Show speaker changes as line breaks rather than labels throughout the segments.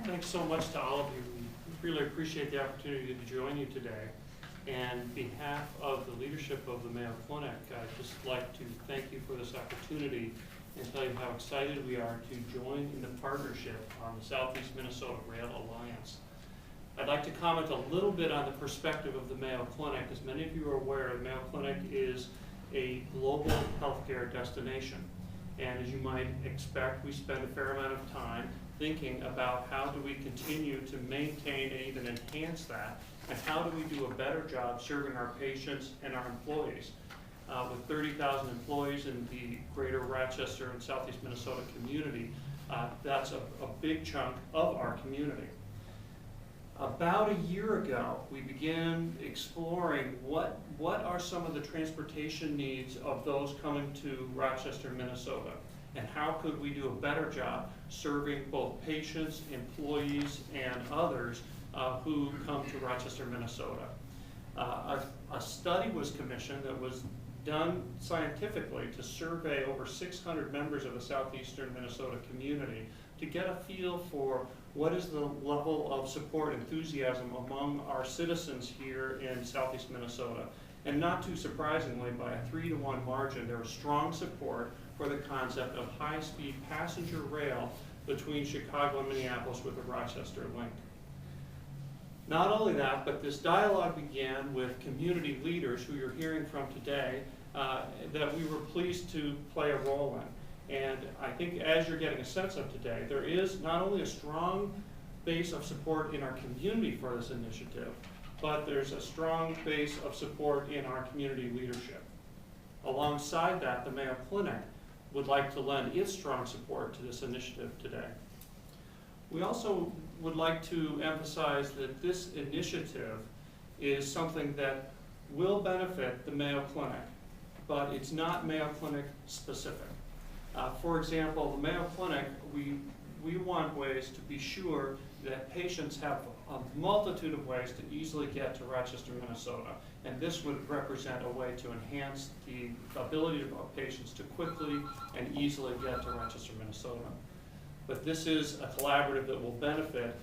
Thanks so much to all of you. We really appreciate the opportunity to join you today. And on behalf of the leadership of the Mayo Clinic, I'd just like to thank you for this opportunity and tell you how excited we are to join in the partnership on the Southeast Minnesota Rail Alliance. I'd like to comment a little bit on the perspective of the Mayo Clinic. As many of you are aware, the Mayo Clinic is a global healthcare destination. And as you might expect, we spend a fair amount of time thinking about how do we continue to maintain and even enhance that, and how do we do a better job serving our patients and our employees. With 30,000 employees in the greater Rochester and Southeast Minnesota community, that's a big chunk of our community. About a year ago, we began exploring what are some of the transportation needs of those coming to Rochester, Minnesota, and how could we do a better job serving both patients, employees, and others who come to Rochester, Minnesota. A study was commissioned that was done scientifically to survey over 600 members of the southeastern Minnesota community to get a feel for what is the level of support, enthusiasm among our citizens here in southeast Minnesota. And not too surprisingly, by a 3-to-1 margin, there was strong support for the concept of high-speed passenger rail between Chicago and Minneapolis with the Rochester link. Not only that, but this dialogue began with community leaders who you're hearing from today that we were pleased to play a role in. And I think as you're getting a sense of today, there is not only a strong base of support in our community for this initiative, but there's a strong base of support in our community leadership. Alongside that, the Mayo Clinic would like to lend its strong support to this initiative today. We also would like to emphasize that this initiative is something that will benefit the Mayo Clinic, but it's not Mayo Clinic specific. For example, the Mayo Clinic, we want ways to be sure that patients have a multitude of ways to easily get to Rochester, Minnesota. And this would represent a way to enhance the ability of patients to quickly and easily get to Rochester, Minnesota. But this is a collaborative that will benefit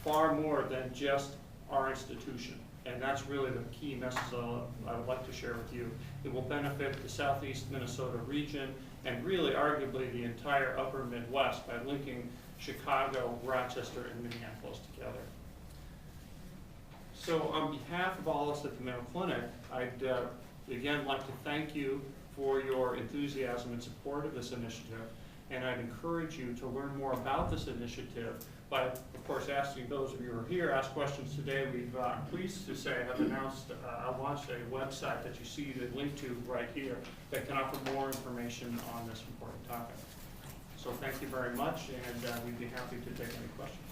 far more than just our institution. And that's really the key message I would like to share with you. It will benefit the Southeast Minnesota region and really arguably the entire upper Midwest by linking Chicago, Rochester, and Minneapolis together. So on behalf of all of us at the Mayo Clinic, I'd again like to thank you for your enthusiasm and support of this initiative. And I'd encourage you to learn more about this initiative by, of course, asking those of you who are here, ask questions today. I'm pleased to say I have launched a website that you see the link to right here that can offer more information on this important topic. So thank you very much, and we'd be happy to take any questions.